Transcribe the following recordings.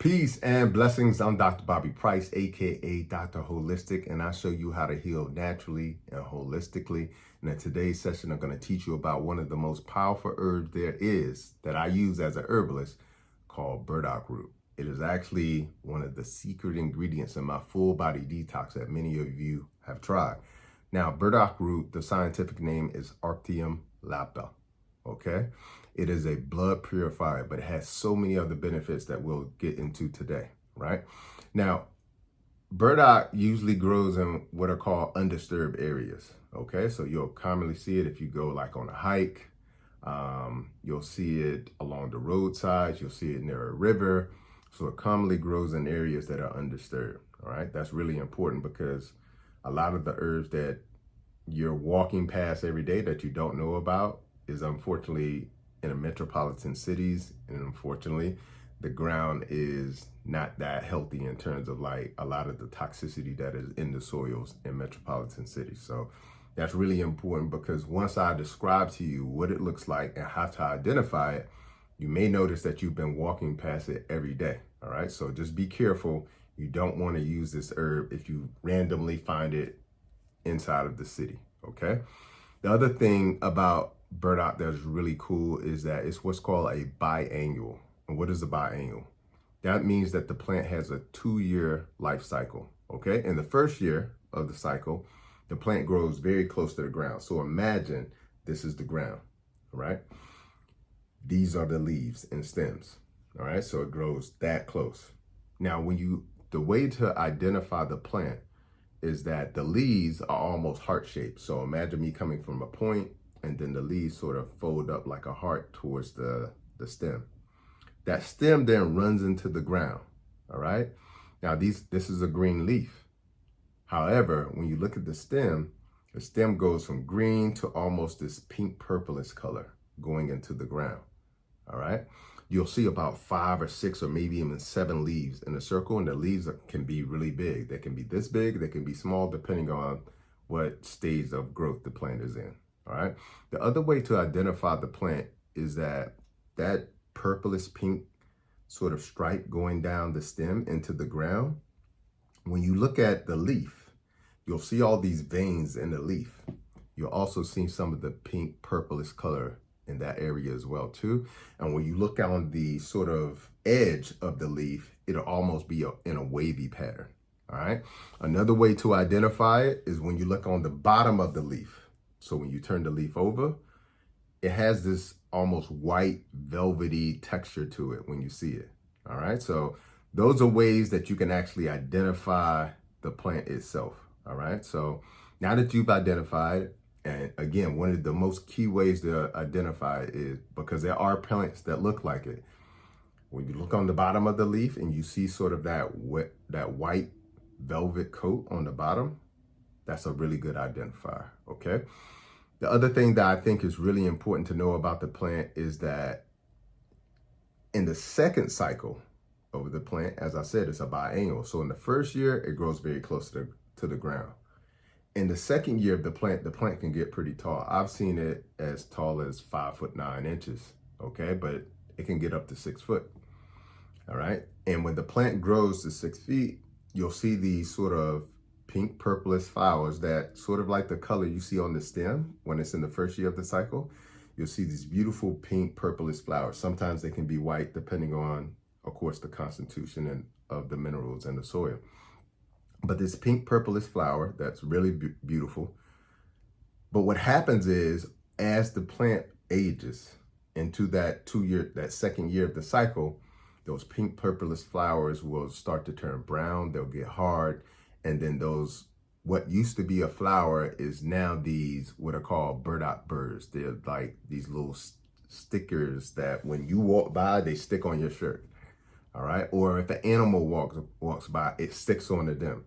Peace and blessings. I'm Dr. Bobby Price, aka Dr. Holistic, and I show you how to heal naturally and holistically. And in today's session, I'm going to teach you about one of the most powerful herbs there is that I use as a herbalist called Burdock Root. It is actually one of the secret ingredients in my Full-Body Detox that many of you have tried. Now, Burdock Root, the scientific name is Arctium lapta. Okay, it is a blood purifier, but it has so many other benefits that we'll get into today, right? Now, burdock usually grows in what are called undisturbed areas, okay? So you'll commonly see it if you go like on a hike. You'll see it along the roadsides. You'll see it near a river. So it commonly grows in areas that are undisturbed, all right? That's really important because a lot of the herbs that you're walking past every day that you don't know about is unfortunately in the metropolitan cities, and unfortunately the ground is not that healthy in terms of like a lot of the toxicity that is in the soils in metropolitan cities. So that's really important because once I describe to you what it looks like and how to identify it, you may notice that you've been walking past it every day. All right, so just be careful. You don't want to use this herb if you randomly find it inside of the city. Okay, the other thing about burdock that is really cool is that it's what's called a biannual. And what is a biannual? That means that the plant has a 2-year life cycle. Okay, in the first year of the cycle, the plant grows very close to the ground. So imagine this is the ground, right? These are the leaves and stems. All right, so it grows that close. Now, the way to identify the plant is that the leaves are almost heart-shaped. So imagine me coming from a point and then the leaves sort of fold up like a heart towards the stem. That stem then runs into the ground, all right? Now, this is a green leaf. However, when you look at the stem goes from green to almost this pink purplish color going into the ground, all right? You'll see about 5 or 6 or maybe even 7 leaves in a circle, and the leaves can be really big. They can be this big, they can be small, depending on what stage of growth the plant is in. All right. The other way to identify the plant is that purplish pink sort of stripe going down the stem into the ground. When you look at the leaf, you'll see all these veins in the leaf. You'll also see some of the pink purplish color in that area as well too. And when you look on the sort of edge of the leaf, it'll almost be in a wavy pattern. All right. Another way to identify it is when you look on the bottom of the leaf. So when you turn the leaf over, it has this almost white velvety texture to it when you see it. All right. So those are ways that you can actually identify the plant itself. All right. So now that you've identified it, and again, one of the most key ways to identify it is because there are plants that look like it. When you look on the bottom of the leaf and you see sort of that white velvet coat on the bottom, that's a really good identifier, okay? The other thing that I think is really important to know about the plant is that in the second cycle of the plant, as I said, it's a biannual. So in the first year, it grows very close to the ground. In the second year of the plant can get pretty tall. I've seen it as tall as 5'9", okay? But it can get up to 6 foot, all right? And when the plant grows to 6 feet, you'll see these sort of pink purplish flowers that sort of like the color you see on the stem when it's in the first year of the cycle. You'll see these beautiful pink purplish flowers. Sometimes they can be white depending on, of course, the constitution of the minerals in the soil. But this pink purplish flower, that's really beautiful. But what happens is as the plant ages into that second year of the cycle, those pink purplish flowers will start to turn brown. They'll get hard. And then what used to be a flower is now these what are called burdock burrs. They're like these little stickers that when you walk by, they stick on your shirt. All right. Or if an animal walks by, it sticks onto them.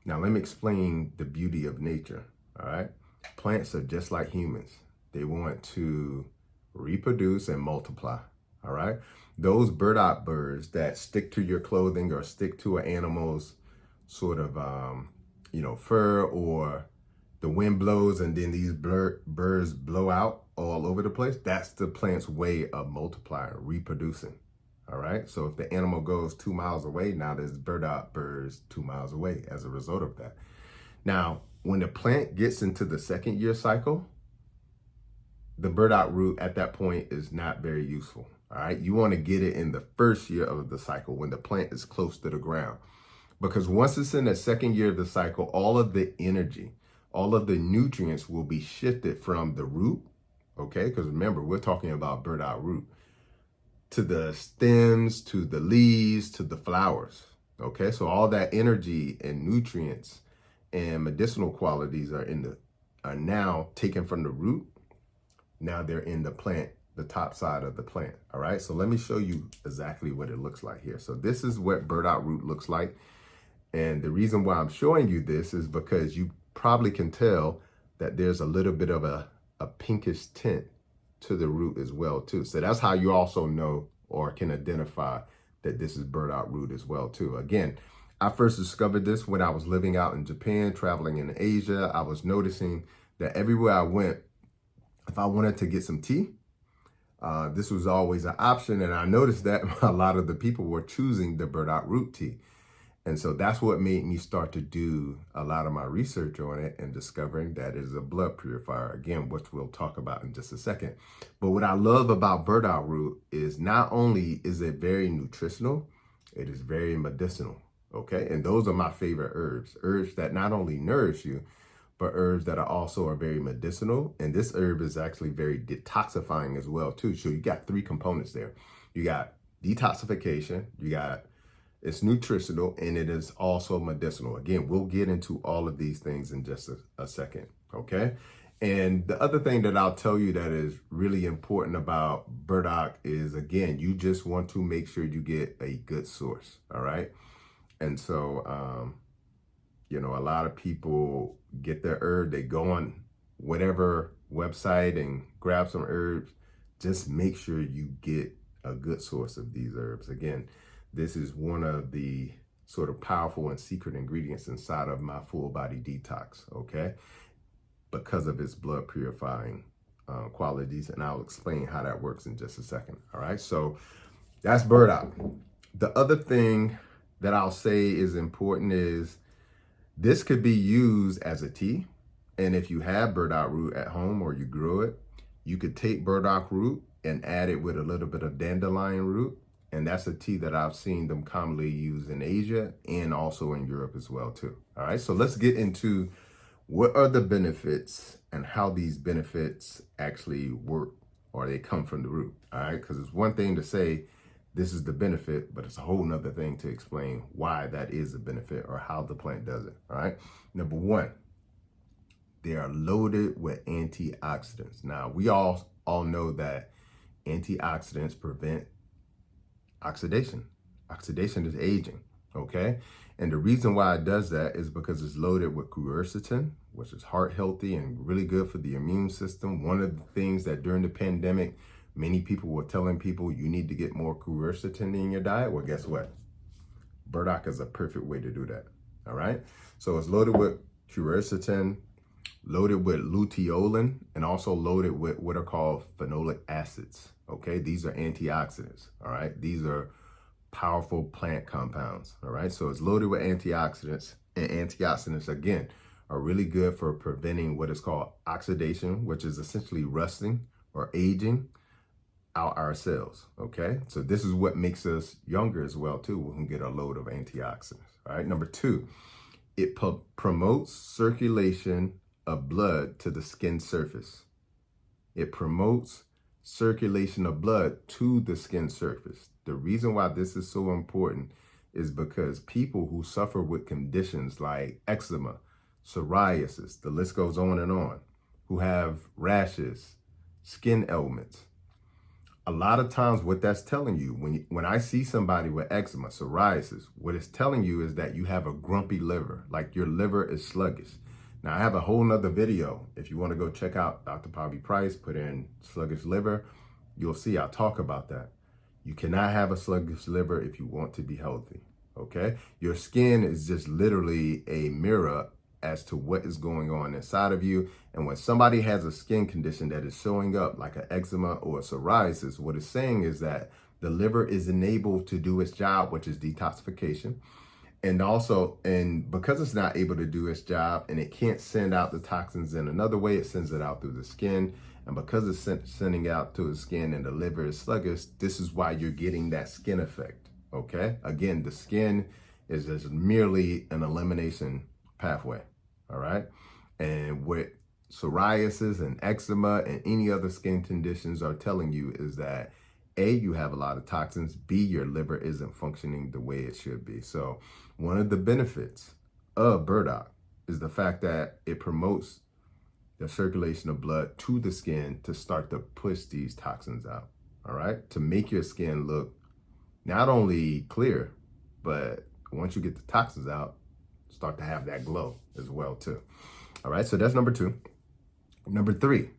Now, let me explain the beauty of nature. All right. Plants are just like humans. They want to reproduce and multiply. All right. Those burdock burrs that stick to your clothing or stick to an animal's sort of, fur, or the wind blows and then these birds blow out all over the place. That's the plant's way of multiplying, reproducing. All right. So if the animal goes 2 miles away, now there's burdock birds 2 miles away as a result of that. Now, when the plant gets into the second year cycle, the burdock root at that point is not very useful. All right. You want to get it in the first year of the cycle when the plant is close to the ground. Because once it's in the second year of the cycle, all of the energy, all of the nutrients will be shifted from the root. Okay. Because remember, we're talking about burdock root, to the stems, to the leaves, to the flowers. Okay. So all that energy and nutrients and medicinal qualities are now taken from the root. Now they're in the plant, the top side of the plant. All right. So let me show you exactly what it looks like here. So this is what burdock root looks like. And the reason why I'm showing you this is because you probably can tell that there's a little bit of a pinkish tint to the root as well too. So that's how you also know or can identify that this is burdock root as well too. Again, I first discovered this when I was living out in Japan, traveling in Asia. I was noticing that everywhere I went, if I wanted to get some tea, this was always an option. And I noticed that a lot of the people were choosing the burdock root tea. And so that's what made me start to do a lot of my research on it and discovering that it is a blood purifier, again, which we'll talk about in just a second. But what I love about burdock root is not only is it very nutritional, it is very medicinal, okay? And those are my favorite herbs that not only nourish you, but herbs that are very medicinal. And this herb is actually very detoxifying as well too. So you got three components there. You got detoxification, it's nutritional, and it is also medicinal. Again, we'll get into all of these things in just a second, okay? And the other thing that I'll tell you that is really important about burdock is, again, you just want to make sure you get a good source, all right? And so, a lot of people get their herb, they go on whatever website and grab some herbs. Just make sure you get a good source of these herbs. Again, this is one of the sort of powerful and secret ingredients inside of my Full-Body Detox, okay? Because of its blood purifying qualities, and I'll explain how that works in just a second, all right? So that's burdock. The other thing that I'll say is important is this could be used as a tea, and if you have burdock root at home or you grow it, you could take burdock root and add it with a little bit of dandelion root. And that's a tea that I've seen them commonly use in Asia and also in Europe as well too. All right, so let's get into what are the benefits and how these benefits actually work or they come from the root. All right, because it's one thing to say this is the benefit, but it's a whole nother thing to explain why that is a benefit or how the plant does it. All right, number one, they are loaded with antioxidants. Now, we all know that antioxidants prevent oxidation. Oxidation is aging, okay? And the reason why it does that is because it's loaded with quercetin, which is heart healthy and really good for the immune system. One of the things that during the pandemic, many people were telling people you need to get more quercetin in your diet. Well, guess what? Burdock is a perfect way to do that, all right? So it's loaded with quercetin, loaded with luteolin, and also loaded with what are called phenolic acids. Okay, these are antioxidants. All right, these are powerful plant compounds. All right, so it's loaded with antioxidants, and antioxidants again are really good for preventing what is called oxidation, which is essentially rusting or aging out our cells. Okay, so this is what makes us younger as well too. We can get a load of antioxidants. All right, number two, it promotes circulation of blood to the skin surface. It promotes circulation of blood to the skin surface. The reason why this is so important is because people who suffer with conditions like eczema, psoriasis, the list goes on, who have rashes, skin ailments, a lot of times what that's telling you, when I see somebody with eczema, psoriasis, what it's telling you is that you have a grumpy liver, like your liver is sluggish. Now, I have a whole nother video. If you want to go check out Dr. Bobby Price, put in sluggish liver, you'll see I'll talk about that. You cannot have a sluggish liver if you want to be healthy, okay? Your skin is just literally a mirror as to what is going on inside of you. And when somebody has a skin condition that is showing up like an eczema or a psoriasis, what it's saying is that The liver is enabled to do its job, which is detoxification. And because it's not able to do its job and it can't send out the toxins in another way, it sends it out through the skin. And because it's sending out to the skin and the liver is sluggish, this is why you're getting that skin effect, okay? Again, the skin is just merely an elimination pathway, all right? And what psoriasis and eczema and any other skin conditions are telling you is that A, you have a lot of toxins, B, your liver isn't functioning the way it should be. So one of the benefits of burdock is the fact that it promotes the circulation of blood to the skin to start to push these toxins out, all right? To make your skin look not only clear, but once you get the toxins out, start to have that glow as well too. All right, so that's number 2. Number 3,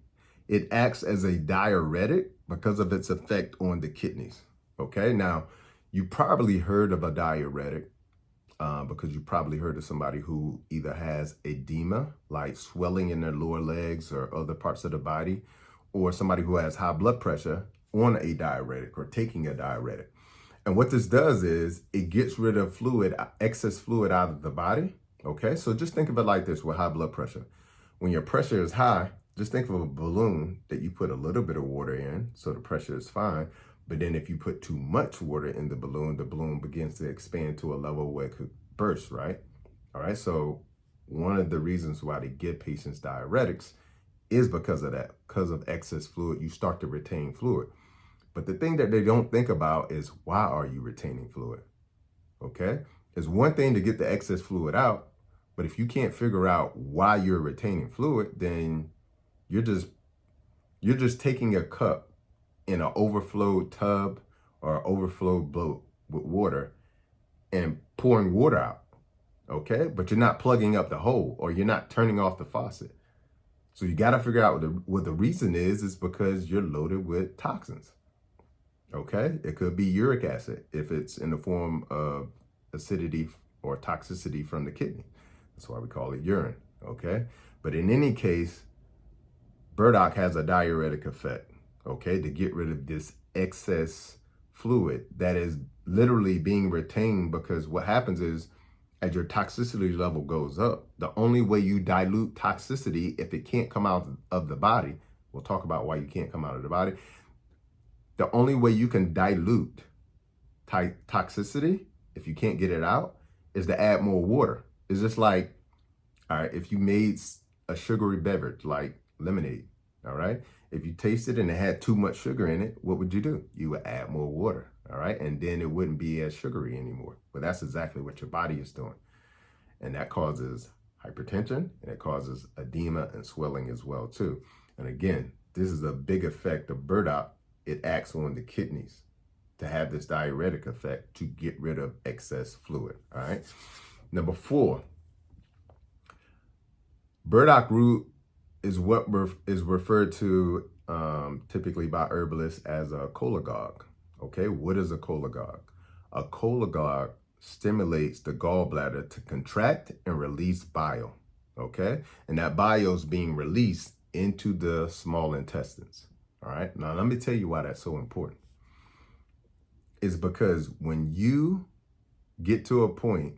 it acts as a diuretic because of its effect on the kidneys. Okay, now you probably heard of a diuretic because you probably heard of somebody who either has edema, like swelling in their lower legs or other parts of the body, or somebody who has high blood pressure on a diuretic or taking a diuretic. And what this does is it gets rid of fluid, excess fluid out of the body. Okay, so just think of it like this with high blood pressure. When your pressure is high, just think of a balloon that you put a little bit of water in, so the pressure is fine. But then if you put too much water in the balloon begins to expand to a level where it could burst, right? All right, so one of the reasons why they give patients diuretics is because of that, because of excess fluid. You start to retain fluid. But the thing that they don't think about is, why are you retaining fluid? Okay, it's one thing to get the excess fluid out, but if you can't figure out why you're retaining fluid, then you're just taking a cup in an overflowed tub or overflowed boat with water and pouring water out, okay? But you're not plugging up the hole, or you're not turning off the faucet. So you got to figure out what the reason is because you're loaded with toxins, okay? It could be uric acid if it's in the form of acidity or toxicity from the kidney. That's why we call it urine, okay? But in any case, burdock has a diuretic effect, okay, to get rid of this excess fluid that is literally being retained, because what happens is as your toxicity level goes up, the only way you dilute toxicity, if it can't come out of the body, we'll talk about why you can't come out of the body. The only way you can dilute toxicity, if you can't get it out, is to add more water. It's just like, all right, if you made a sugary beverage like lemonade, all right? If you tasted and it had too much sugar in it, what would you do? You would add more water, all right? And then it wouldn't be as sugary anymore. But that's exactly what your body is doing. And that causes hypertension, and it causes edema and swelling as well too. And again, this is a big effect of burdock. It acts on the kidneys to have this diuretic effect to get rid of excess fluid, all right? Number 4, burdock root is what is referred to typically by herbalists as a cholagogue. Okay, what is a cholagogue? A cholagogue stimulates the gallbladder to contract and release bile. Okay, and that bile is being released into the small intestines. All right, now let me tell you why that's so important. It's because when you get to a point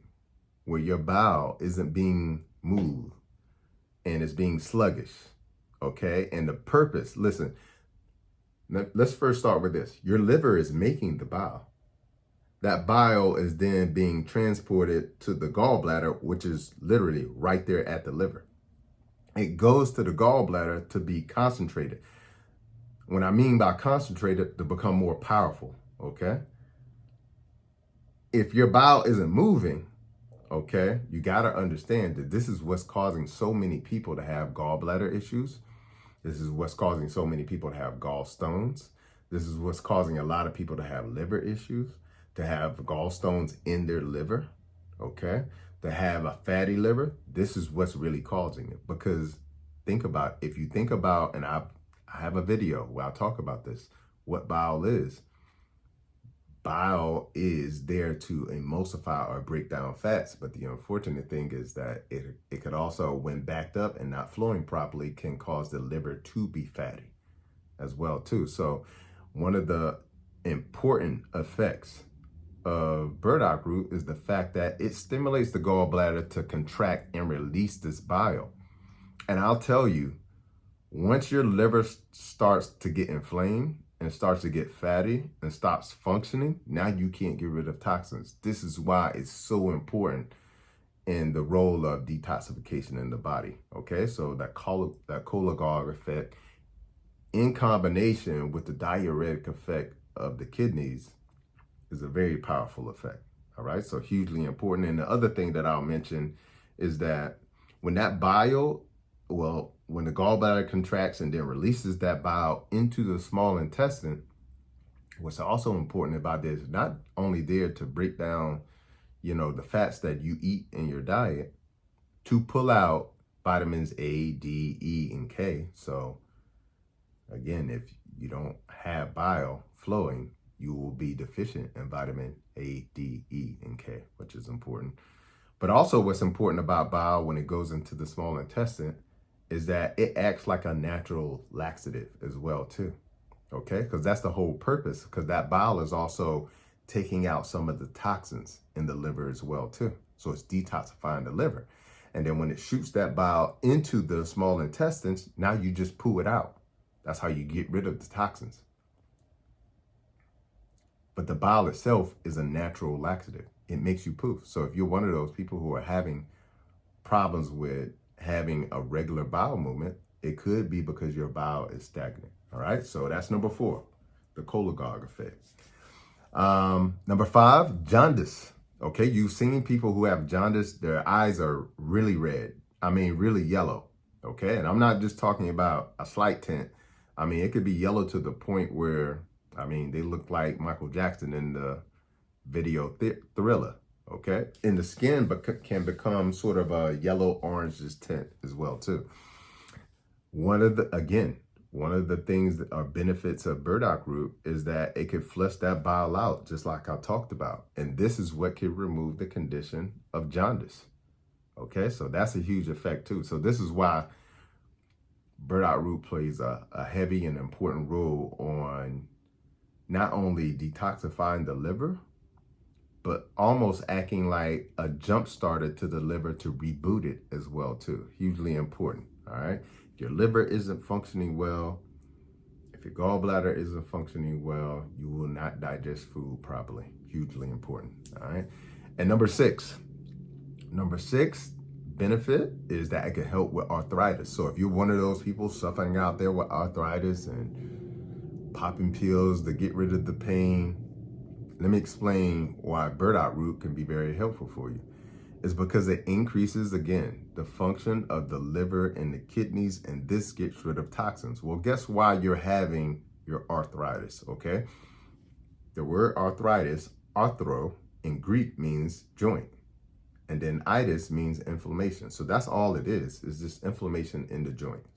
where your bile isn't being moved and it's being sluggish, okay? And the purpose, listen, let's first start with this. Your liver is making the bile. That bile is then being transported to the gallbladder, which is literally right there at the liver. It goes to the gallbladder to be concentrated. What I mean by concentrated, to become more powerful, okay? If your bile isn't moving, okay, you got to understand that this is what's causing so many people to have gallbladder issues. This is what's causing so many people to have gallstones. This is what's causing a lot of people to have liver issues, to have gallstones in their liver, okay? To have a fatty liver. This is what's really causing it. Because think about, if you think about, and I have a video where I talk about this, what bile is. Bile is there to emulsify or break down fats, but the unfortunate thing is that it could also, when backed up and not flowing properly, can cause the liver to be fatty as well too. So one of the important effects of burdock root is the fact that it stimulates the gallbladder to contract and release this bile. And I'll tell you, once your liver starts to get inflamed and starts to get fatty and stops functioning, now you can't get rid of toxins. This is why it's so important in the role of detoxification in the body. Okay, so that cholagogue effect in combination with the diuretic effect of the kidneys is a very powerful effect. All right, so hugely important. And the other thing that I'll mention is that when that bile, when the gallbladder contracts and then releases that bile into the small intestine, what's also important about this is not only there to break down, the fats that you eat in your diet, to pull out vitamins A, D, E, and K. So again, if you don't have bile flowing, you will be deficient in vitamin A, D, E, and K, which is important. But also what's important about bile when it goes into the small intestine is that it acts like a natural laxative as well too. Okay, because that's the whole purpose, because that bile is also taking out some of the toxins in the liver as well too. So it's detoxifying the liver. And then when it shoots that bile into the small intestines, now you just poo it out. That's how you get rid of the toxins. But the bile itself is a natural laxative. It makes you poo. So if you're one of those people who are having problems with having a regular bowel movement, it could be because your bowel is stagnant. All right, so that's number 4, the cholagogue effect. Number 5, jaundice. Okay, you've seen people who have jaundice, their eyes are really red. I mean, really yellow. Okay, and I'm not just talking about a slight tint. I mean, it could be yellow to the point where, they look like Michael Jackson in the video Thriller. Okay, and the skin can become sort of a yellow orange tint as well too. One of the things that are benefits of burdock root is that it could flush that bile out, just like I talked about. And this is what can remove the condition of jaundice. Okay, so that's a huge effect too. So this is why burdock root plays a heavy and important role on not only detoxifying the liver, but almost acting like a jump starter to the liver to reboot it as well too. Hugely important. All right. If your liver isn't functioning well, if your gallbladder isn't functioning well, you will not digest food properly. Hugely important. All right. And number six benefit is that it can help with arthritis. So if you're one of those people suffering out there with arthritis and popping pills to get rid of the pain, let me explain why burdock root can be very helpful for you. It's because it increases, again, the function of the liver and the kidneys, and this gets rid of toxins. Well, guess why you're having your arthritis, okay? The word arthritis, arthro, in Greek means joint. And then itis means inflammation. So that's all it is just inflammation in the joints,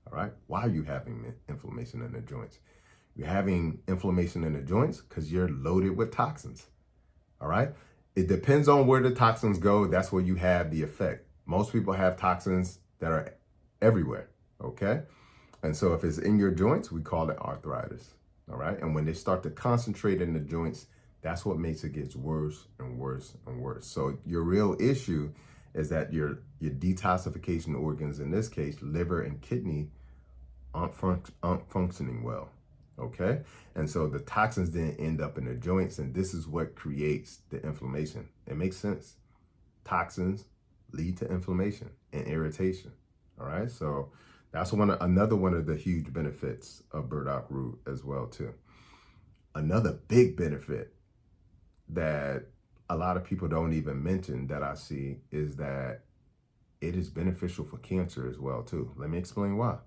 all right? Why are you having inflammation in the joints? You're having inflammation in the joints because you're loaded with toxins, all right? It depends on where the toxins go. That's where you have the effect. Most people have toxins that are everywhere, okay? And so if it's in your joints, we call it arthritis, all right? And when they start to concentrate in the joints, that's what makes it get worse and worse and worse. So your real issue is that your detoxification organs, in this case, liver and kidney, aren't functioning well. Okay, and so the toxins then end up in the joints, and this is what creates the inflammation. It makes sense. Toxins lead to inflammation and irritation. All right, so that's another one of the huge benefits of burdock root as well too. Another big benefit that a lot of people don't even mention that I see is that it is beneficial for cancer as well too. Let me explain why.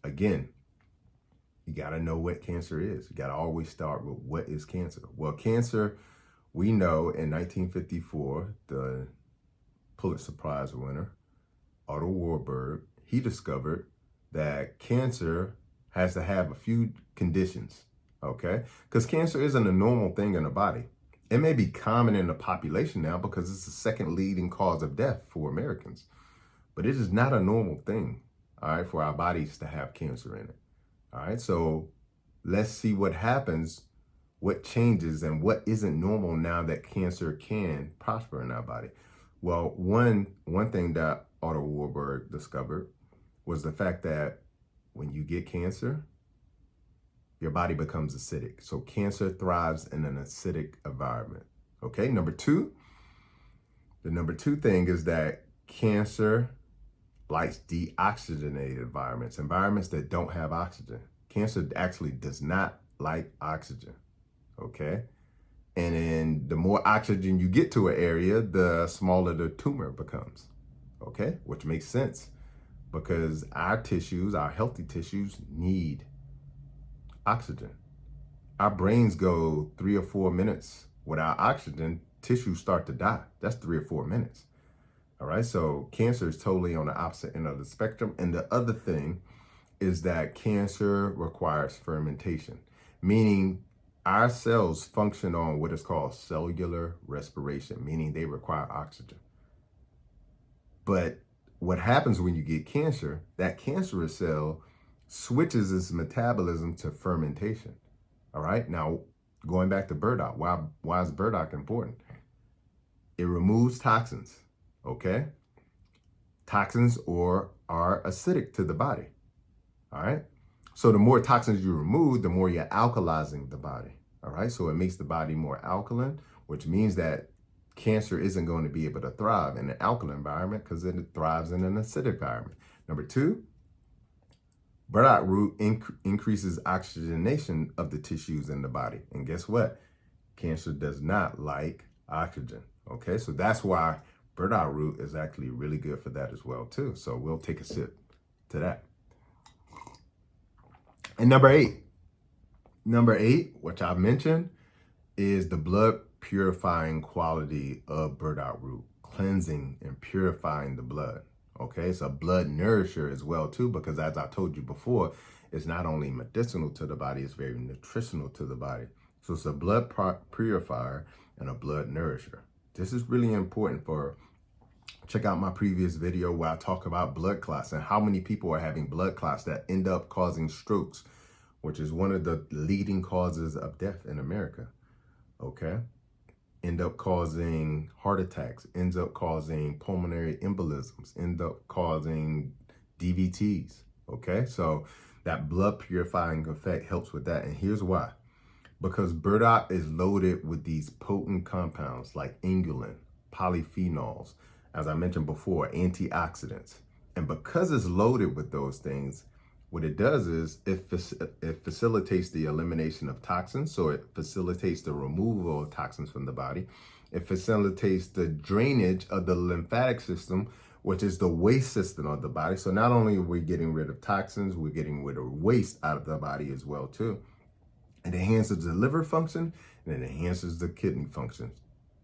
Again, you got to know what cancer is. You got to always start with what is cancer. Well, cancer, we know in 1954, the Pulitzer Prize winner, Otto Warburg, he discovered that cancer has to have a few conditions, okay? Because cancer isn't a normal thing in the body. It may be common in the population now because it's the second leading cause of death for Americans, but it is not a normal thing, all right, for our bodies to have cancer in it. All right, so let's see what happens what changes and what isn't normal now that cancer can prosper in our body. Well, one thing that Otto Warburg discovered was the fact that when you get cancer, your body becomes acidic. So cancer thrives in an acidic environment. Okay, the number two thing is that cancer likes deoxygenated environments that don't have oxygen. Cancer actually does not like oxygen, okay? And then the more oxygen you get to an area, the smaller the tumor becomes, okay? Which makes sense because our tissues, our healthy tissues, need oxygen. Our brains go 3 or 4 minutes without oxygen, tissues start to die. That's 3 or 4 minutes. All right, so cancer is totally on the opposite end of the spectrum. And the other thing is that cancer requires fermentation, meaning our cells function on what is called cellular respiration, meaning they require oxygen. But what happens when you get cancer, that cancerous cell switches its metabolism to fermentation. All right, now going back to burdock, why is burdock important? It removes toxins, okay? Toxins are acidic to the body, all right? So the more toxins you remove, the more you're alkalizing the body, all right? So it makes the body more alkaline, which means that cancer isn't going to be able to thrive in an alkaline environment because it thrives in an acidic environment. Number two, burdock root increases oxygenation of the tissues in the body. And guess what? Cancer does not like oxygen, okay? So that's why burdock root is actually really good for that as well too. So we'll take a sip to that. And number eight, which I mentioned, is the blood purifying quality of burdock root, cleansing and purifying the blood. Okay, it's a blood nourisher as well too, because as I told you before, it's not only medicinal to the body, it's very nutritional to the body. So it's a blood purifier and a blood nourisher. This is really important check out my previous video where I talk about blood clots and how many people are having blood clots that end up causing strokes, which is one of the leading causes of death in America, okay? End up causing heart attacks, ends up causing pulmonary embolisms, end up causing DVTs, okay? So that blood purifying effect helps with that. And here's why. Because burdock is loaded with these potent compounds like inulin, polyphenols, as I mentioned before, antioxidants. And because it's loaded with those things, what it does is it facilitates the elimination of toxins. So it facilitates the removal of toxins from the body. It facilitates the drainage of the lymphatic system, which is the waste system of the body. So not only are we getting rid of toxins, we're getting rid of waste out of the body as well too. It enhances the liver function and it enhances the kidney function,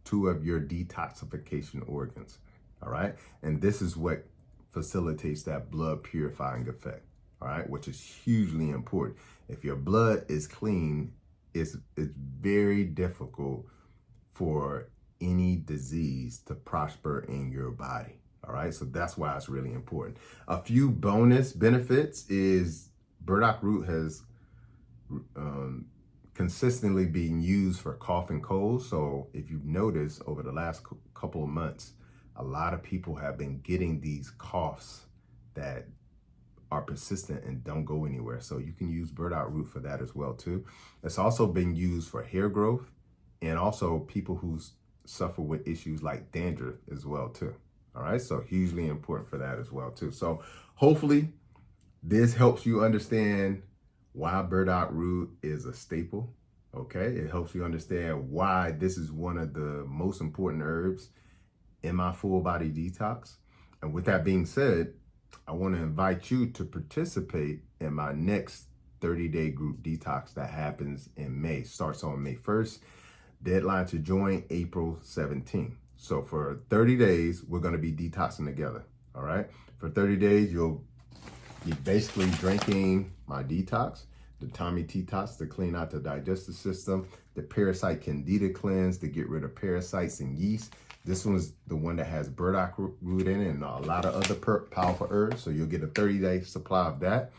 two of your detoxification organs. All right. And this is what facilitates that blood purifying effect. All right. Which is hugely important. If your blood is clean, it's very difficult for any disease to prosper in your body. All right. So that's why it's really important. A few bonus benefits is burdock root has consistently being used for cough and cold. So if you've noticed over the last couple of months, a lot of people have been getting these coughs that are persistent and don't go anywhere. So you can use burdock root for that as well too. It's also been used for hair growth and also people who suffer with issues like dandruff as well too. All right, so hugely important for that as well too. So hopefully this helps you understand why burdock root is a staple, okay? It helps you understand why this is one of the most important herbs in my full body detox. And with that being said, I want to invite you to participate in my next 30-day group detox that happens in May. Starts on May 1st. Deadline to join April 17th. So for 30 days, we're going to be detoxing together, all right? For 30 days, you'll be basically drinking my detox, the Tommy Detox to clean out the digestive system, the parasite candida cleanse to get rid of parasites and yeast. This one's the one that has burdock root in it and a lot of other powerful herbs. So you'll get a 30-day supply of that.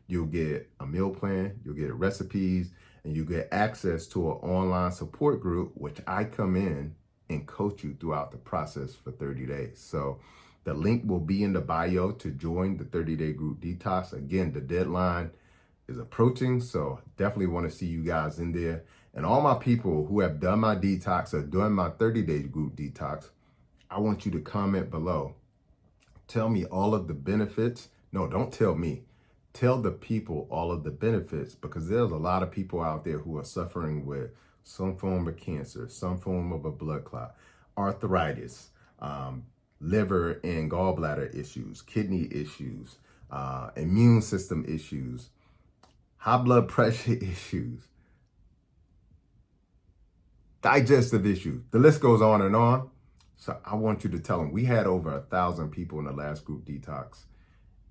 You'll get a meal plan, you'll get recipes, and you get access to an online support group, which I come in and coach you throughout the process for 30 days. So the link will be in the bio to join the 30-day group detox. Again, the deadline is approaching, so definitely want to see you guys in there. And all my people who have done my detox or doing my 30-day group detox, I want you to comment below. Tell me all of the benefits. No, don't tell me. Tell the people all of the benefits, because there's a lot of people out there who are suffering with some form of cancer, some form of a blood clot, arthritis, liver and gallbladder issues, kidney issues, immune system issues, high blood pressure issues, digestive issues. The list goes on and on. So I want you to tell them. We had over 1,000 people in the last group detox.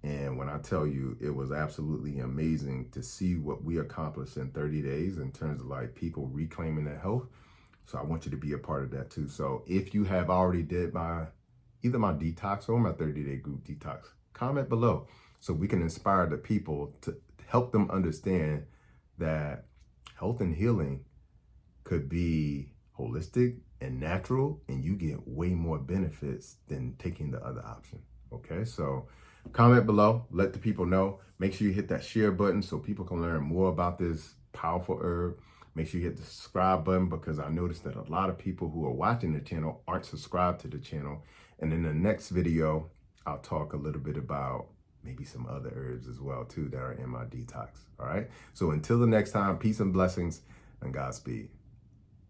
And when I tell you, it was absolutely amazing to see what we accomplished in 30 days in terms of like people reclaiming their health. So I want you to be a part of that too. So if you have already did either my detox or my 30-day group detox, comment below so we can inspire the people to help them understand that health and healing could be holistic and natural, and you get way more benefits than taking the other option. Okay, so comment below, let the people know. Make sure you hit that share button so people can learn more about this powerful herb. Make sure you hit the subscribe button, because I noticed that a lot of people who are watching the channel aren't subscribed to the channel. And in the next video, I'll talk a little bit about maybe some other herbs as well too that are in my detox. All right, so until the next time, peace and blessings and Godspeed.